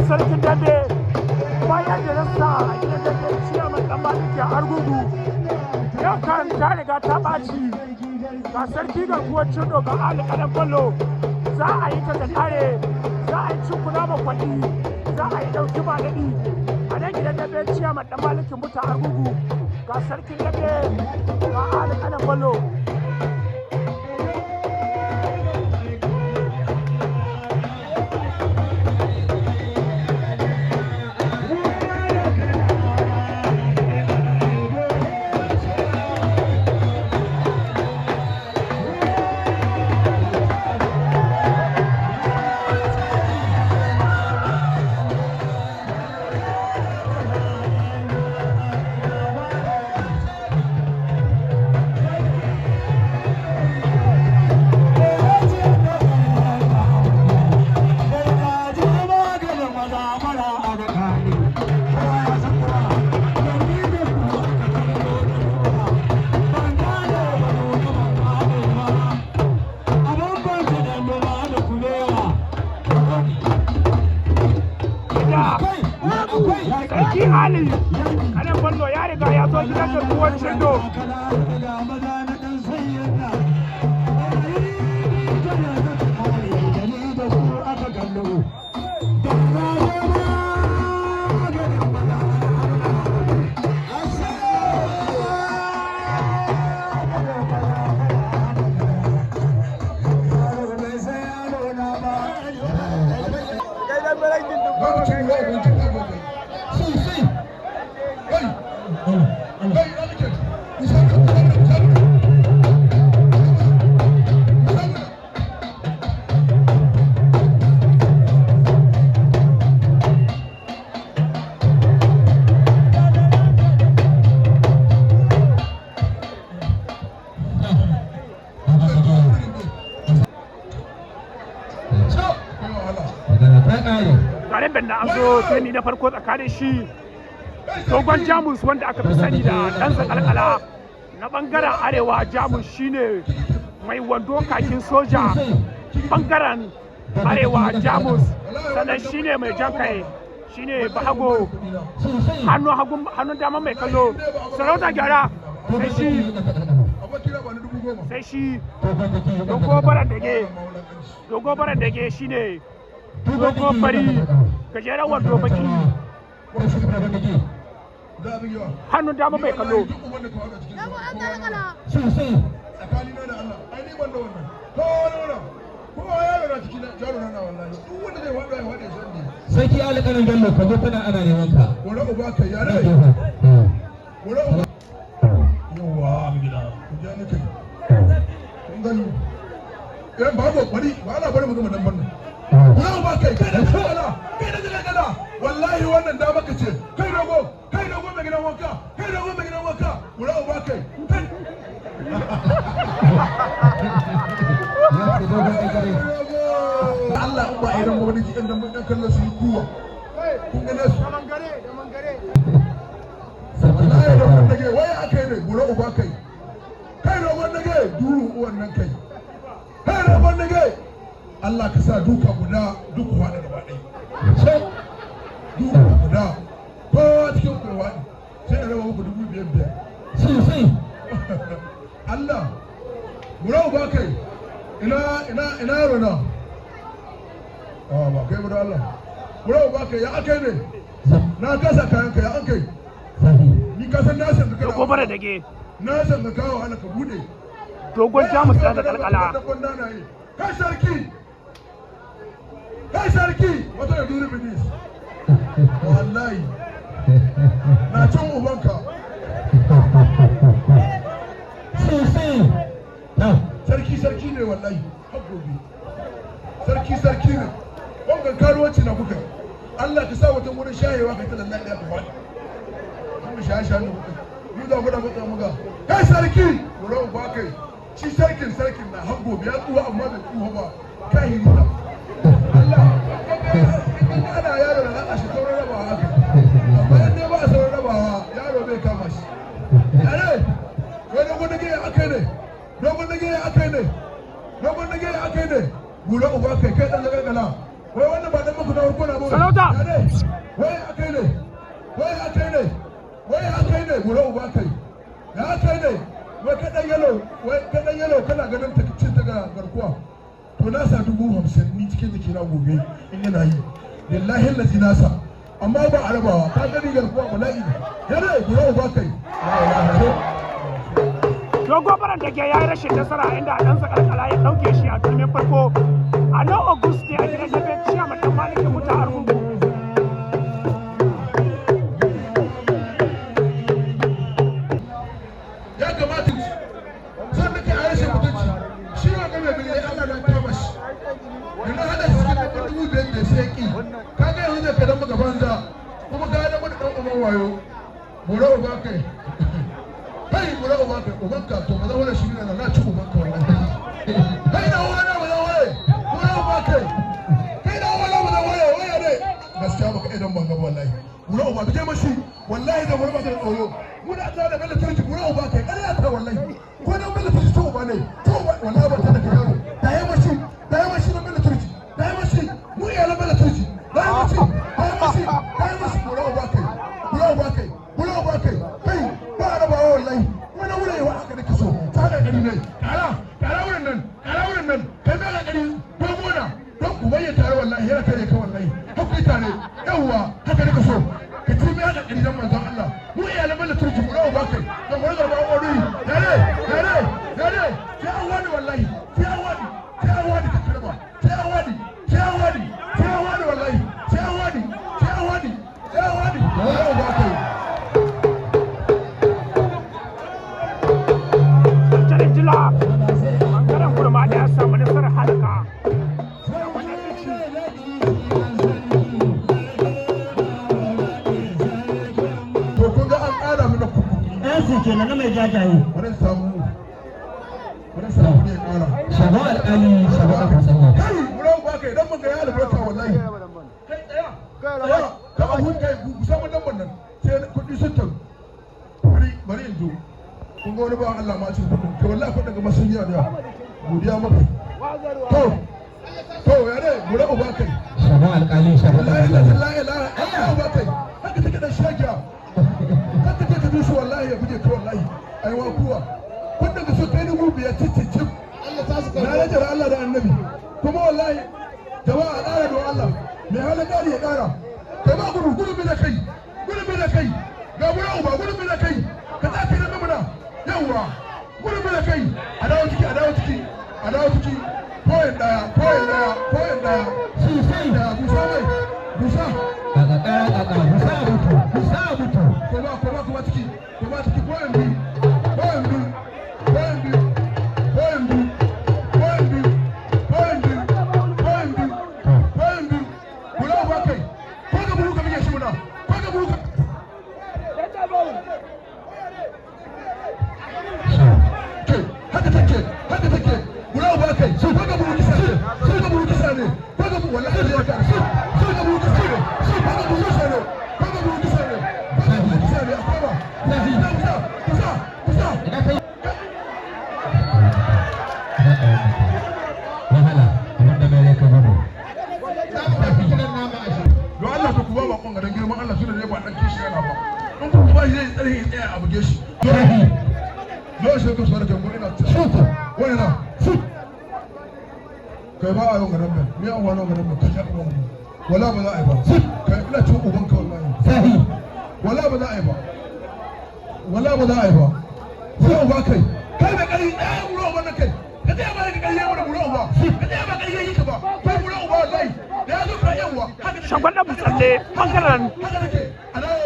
sarkin dambe bayan da rasa a gidan dambe ciyaman dan maliki a Argugu yau kan ta riga ta ɓaci ga sarki garkuwar cindo ga Ali Kadan Bello za a yi ta da kare za a yi cikuna makwaɗi za a yi ɗauki ba daɗi a nan gidan dambe ciyaman dan maliki muta Argugu ga sarkin dambe ga Ali Kadan Bello. Sarki Ali Kadan Bello ya riga ya zo gidan garkuwar cindo. Garin da an zo tuni na farko tsakanin shi dogon Jamus wanda aka fi sani da ɗan zakalkala na ɓangaren arewa. Jamus shine mai wando kakin soja ɓangaren arewa Jamus, sannan shine mai jan kai shine bahago hannun dama mai kallo sarauta gyara sai shi dogo baran dage shine dogo fari gajeren wando baki hannun dama mai kallo. Sarki Ali Kadan Bello ka zo kana ana neman ka. Wani uba ka yare yawa a gida ku ja ni kai kun gani yan babu bari ba ana bari mu gama dan bannan wani uba kai da tsala kai da gada wallahi wannan da maka ce kai dogo mai gidan wanka wani uba kai Allah in ba a yi ran wani jikin dan bannan kallon su kuwa kun gane su wallahi da wannan dage wai aka yi ne gura uba kai da wannan dage duru uwan nan kai da wannan dage Allah ka sa duka guda duk wada gaba ɗaya duka guda ko cikin kowa sai da raba muku 5,500 Sosai. Allah gura uba kai ina yaro na ba kai mu da Allah gura uba kai ya aka yi ne na kasa kayan ka ya an kai ni ka san na san ka dogo bara dage na san ka kawo ana ka bude dogon Jamus da kalkala kai sarki wata da duri binis wallahi na cin ubanka sarki ne wallahi haƙoƙi sarki ne wangan karuwanci na kuka Allah ka sa wata wurin shayewa kai ta lallan ɗaya ka faɗi kuma shaye-shaye ne kuka mu za mu da muka muga kai sarki wurin ba kai shi sarkin na hango ya tsuwa amma bai tsuwa ba kai hirita Allah ana yaro da nan a shi sauran rabawa haka amma in dai ba a sauran rabawa yaro bai kama shi yare wai dogon nage ya akai ne gura uba kai dan zagalgala wai wannan ba dan muku na farko na ba Salauta wai akai ne gura uba kai ya kai ne wai kaɗan yalo kana ganin takicin daga garkuwa to na sa 50,000 ni cikin da kira gobe in yana yi billahi lazi nasa amma ba a rabawa ka gani garkuwa bala'i yana gura uba kai dogo baran da ke ya yi rashin nasara inda a ɗansa kalkala ya ɗauke shi a turmin farko a nan augusti a gidan dabin ciyaman ɗan malikin mutu a rungu ya kamata san da ke a rashin mutunci shi wa game bin ya Allah na kama shi yana hada shi cikin ɗan dubu biyar da sai ki ka ga yanzu da ka dan maka banza kuma ka da wani ɗan uban wayo bura uba kai kai bura uba kai ubanka to ba za wani shi ne na ci ubanka wallahi kai da wani ba za wani bura uba kai kai da wani ba za wani wani ne gaskiya baka idan ban ga wallahi bura uba kai mashi wallahi da bura uba kai tsoro muna ta da bella turki bura uba kai ƙarya ta wallahi ko dan bella turki to uba ne to wallahi ba ta da kiyaro da ya mashi da bella turki da ya mashi mu iya la bella turki da ya mashi bura uba kai kai ba da ba wallahi wani wuri wa aka dake so ta da gari ne kara wurin nan kai ba da gari ko gona don ku bayyana tare wallahi yana kare ka wallahi hakuri tare yawwa haka dake so ka ci mai da gari dan manzon Allah mu iya la bella turki bura uba kai dan wani garba wani yare sai an wani wallahi sai an wani ka karba sai an wani wallahi sai an wani bura uba kai bangaren kurma da ya samu nasarar halaka to kun ga an ƙara mana kuku ɗan su ke na mai jajaye wani samu ne ƙara shago alƙali shago aka sanya kai wurin ba kai idan mun ga ya albarka wallahi kai tsaya kama hun kai musamman nan wannan sai kuɗi sun taru bari in zo kun ga wani ba Allah ma ce kuɗin ka wallahi kuɗin ga masun yi da godiya maka to ya ne gura uba kai shago alƙali shago aka sanya la ilaha illa uba kai haka take dan shagiya haka take dusu wallahi ya buje ka wallahi ai wa kuwa kun daga so kai dubu biyar cicicip na rage da Allah da annabi kuma wallahi jama'a ƙara da Allah mai halin ƙari ya ƙara kai ba gudu da kai ga gura uba gudu da kai ka za ka yi da mamuna yawwa gudu da kai a dawo ciki koyin daya sosai da busa mai busa busa mutu kuma ciki koyin biyu gura uba kai ko ga buru ka bige shi muna ko ga buru ka haka take gura uba kai ko ga buru kisa ne ko ga buru wallahi ya ka ko ga buru kisa ne akaba kusa wahala wanda bai ka gudu don Allah ku ba ba kongaran girman Allah su da ne ba dan kishi yana ba in ku ba zai tsare ya tsaya a buge shi zo shi ka so da kan ina wani na kai ba a yau garan nan me an wani garan nan kaje kuma wala ba za a yi ba kai ina cin uban ka wallahi wala ba za a yi ba sai uba kai da kai ɗaya wuro ba na kai ka tsaya ba ka kai yawa da wuro ba ka tsaya ba kai yayi ka ba kai wuro ba wallahi da ya zo ka yawa shagon da tsalle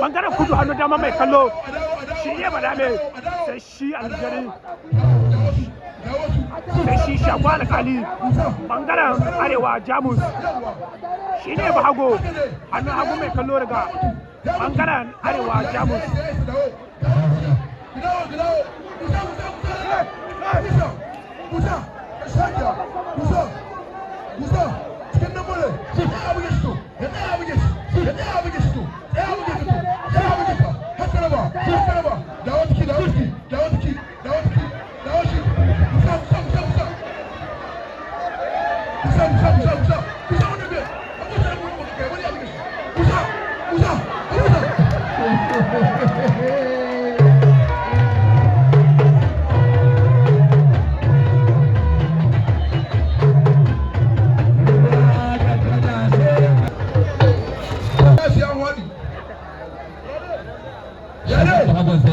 bangaren kudu hannu dama mai kallo shi ne ba dame sai shi aljari sai shi shagon alkali bangaren arewa jamus shi ne ba hago hannu hagu mai kallo daga bangaren arewa jamus cikin nan mole ya abu ya shito ya abu ya shito haka raba da wata ki kusa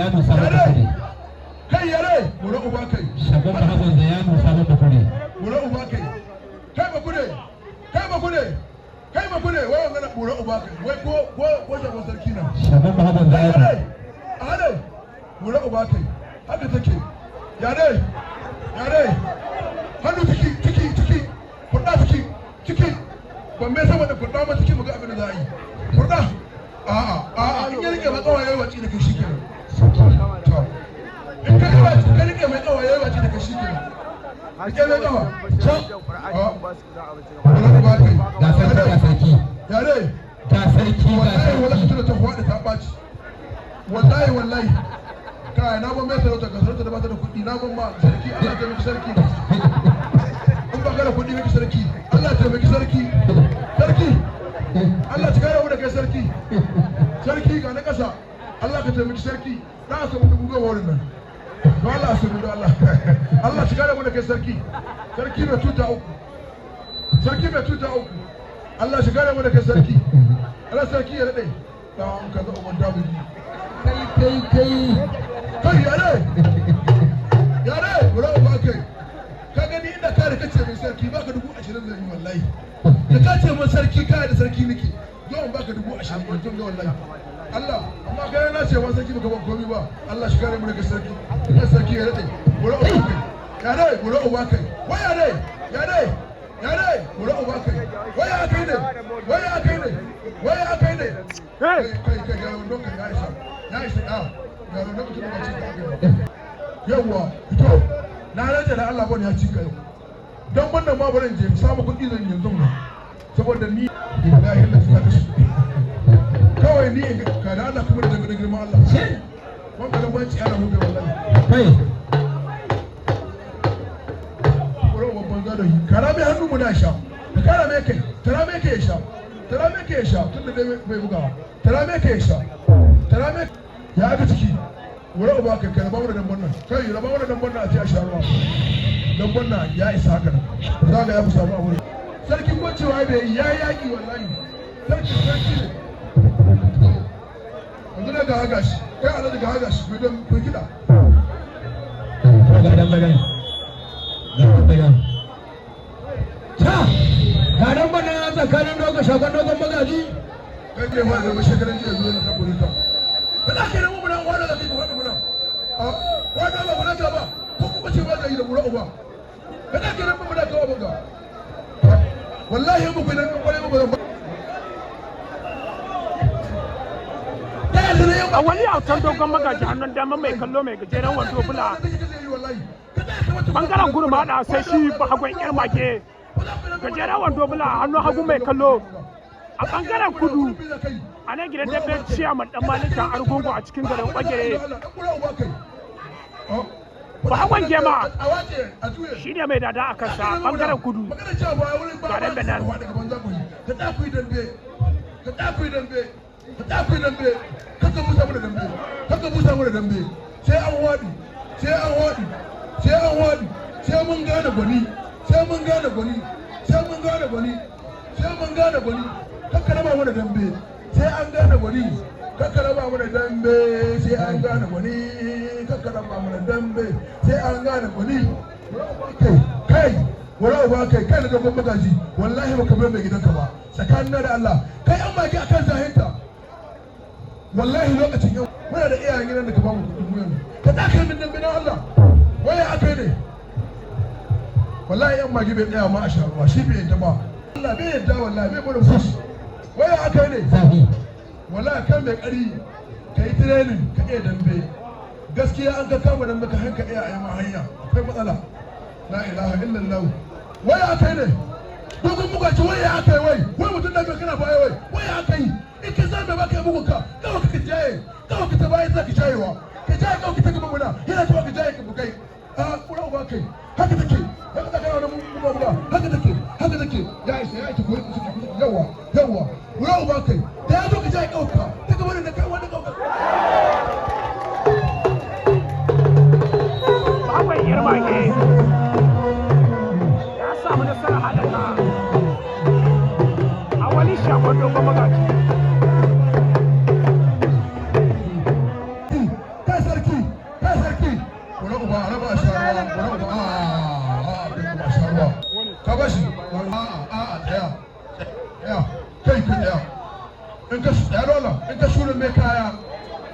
Zayanu sabon bakure. Kai yare wura uba kai. Shagon Bahagon Zayanu sabon bakure. Wura uba kai. Kai bakure. Kai bakure. Kai bakure wai wannan wura uba kai. Wai ko shagon sarki na. Shagon Bahagon Zayanu. Ade. Wura uba kai. Haka take. Yare. Yare. Hannu ciki. Kurda ciki. Ban mai saboda kurda ma ciki mu ga abin da za a yi. Kurda. A'a in ya rike ba kawai wace da kai shi kenan. To. In ka rike mai kawai wace da kai shi kenan. Rike mai kawa. Ga sarki. Yare. Ga sarki. Wallahi tana ta faɗi ta ɓaci. Wallahi. Kai na ban mai sarauta ga sarauta da ba ta da kuɗi na ban ma sarki Allah ta miki sarki. In ba ka da kuɗi miki sarki Allah ta miki sarki. Allah ta kare mu da kai sarki ga na ƙasa Allah ka taimaki sarki na a samu dubu goma wurin nan ba Allah a samu da Allah ta kare mu da kai sarki mai tuta uku Allah ta kare mu da kai sarki Allah sarki ya daɗe da an kaza umar dabiri kai yare bura uba kai ka gani inda ka da kace mai sarki baka 20,000 zai yi wallahi da ka ce mun sarki kai da sarki nake yau baka 20,000 mun tun ga wallahi Allah amma kai na ce wani sarki baka ban komai ba Allah shi kare mu daga sarki kai sarki ya rade bura uba kai yare bura uba kai wai yare bura uba kai wai akai ne kai ga don kai ya isa ga don mutum da ce ka yawa to na rage da Allah bane ya cika yau don wannan ma bari je samu kuɗi zan yanzu nan saboda ni billahi la ilaha kawai ni ka da Allah kuma da girman Allah wanda da banci ana hudu wallahi Kai. Kuro babban gado karame hannu mu na sha karame kai karame kai ya sha tunda dai bai bugawa karame kai ya sha karame ya aka ciki wura uba kai raba mu da dan wannan kai raba mu da dan wannan a ci a sha ruwa dan wannan ya isa haka za ga ya fi samu abu sarkin gwacewa da ya yaki wallahi sarki ne yanzu da ga haga shi kai alaji ga haga shi don ku kiɗa Gadan bagan. Gadan bagan tsakanin dogon shagon dogon magaji. kai ke ma da shekaran jiya zuwa na tabburi ta kada ke nan mu nan wanda zai ku hada mu nan wanda ba mu nan ba ko kuma ce ba zai yi da mura uba kada ke nan mu nan kawo buga wallahi mu ku nan kware mu ba a wani autar dogon magaji hannun dama mai kallo mai gajeren wando bula bangaren gurma da sai shi bahagon yar mage gajeren wando bula hannun hagu mai kallo a bangaren kudu a nan gidan dabbe ciyaman dan malikan argungu a cikin garin bagere bahagon gema shi ne mai dada a kansa bangaren kudu ga dan benin ka dambe kaka busa mu da dambe sai an wadi sai mun gane gwani kaka raba mu da dambe sai an gane gwani kaka raba mu da dambe sai an gane gwani kaka raba mu da dambe sai an gane gwani kai wala ba kai da dogon magaji wallahi baka bai mai gidanka ba tsakanin da Allah kai an maki akan zahinta wallahi lokacin yau muna da iyayen gidan da ka bamu kudin mu yanzu ka taka min dambe na Allah waya akai ne wallahi yan magi bai tsaya ma a sha ruwa shi bai yadda ba Allah bai yadda wallahi bai bada fushi waya akai ne wallahi kan mai kari ka yi training ka iya dambe gaskiya an ka kama dambe ka hanka iya ayi ma hanya akwai matsala la ilaha illallah waya akai ne dogon bugaci waya akai wai mutum da bai kana baya waya akai in ka zama ba ka yi bugunka kawai ka jaye kawai ka tabaye za ka jayewa ka jaye kawai ka ta gaba muna yana cewa ka jaye ka bugai a kura uba kai haka take wani buga haka take ya isa koyi yawa kura uba kai da ya zo ka jaye kawai ka ta gaba da kai wani kawai bahagon yar mage ya samu nasarar halaka a wani shagon dogon magaji ya kai ka tsaya in ka tsaya dole in ka shura mai kaya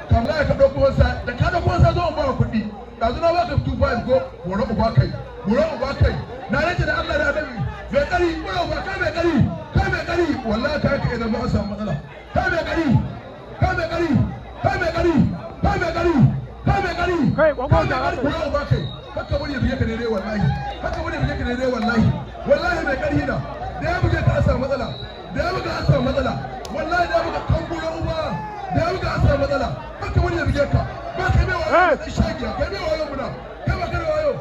kamar ka dauko wasa da ka dauko wasa zo ba kuɗi dazu na baka 25 ko wura uba kai na rage da Allah da Annabi mai kari wura uba kai mai kari wallahi kai ka idan ba a samu matsala kai mai kari kai gwagwa da wura uba kai haka bari ya biye ka daidai wallahi mai kari na da ya buge ka a samu matsala wallahi da ya buga kan gura uba da ya buga a samu matsala haka wani ya bige ka ba kai mai wayo da shagiya kai mai wayo muna kai ba kai da wayo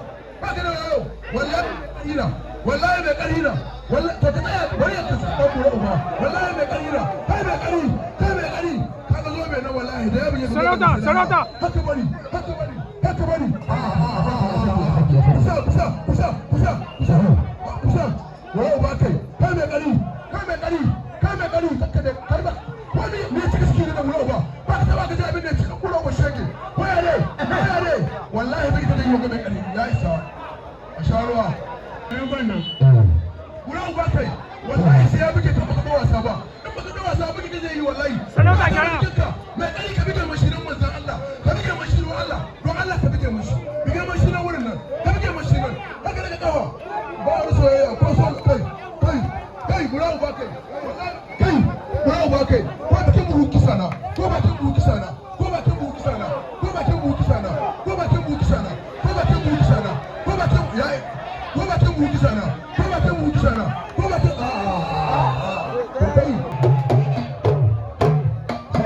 wallahi mai karina wallahi to ka tsaya bari ya kasa kan gura uba wallahi mai karina kai mai kari kaga zo mai na wallahi da ya bige ka sarauta haka bari kusa wala uba kai mai kari kakka da karba wani ne cika shi da wala uba ba ka taba ka ji abin da cika kula uba shege waya ne wallahi bai da yi mai kari ya isa a sharuwa wala uba kai wallahi sai ya buge ka baka wasa ba in baka da wasa buge ka zai yi wallahi sarauta gyara mai kari ka bige mashirin manzon Allah ka bige mashirin Allah don Allah ka bige mashirin wurin nan ka bige mashirin haka daga kawa ba wani soyayya ko son kai gura uba kai ko bakin buhu kisa na ko bakin buhu kisa na ya ko bakin buhu kisa na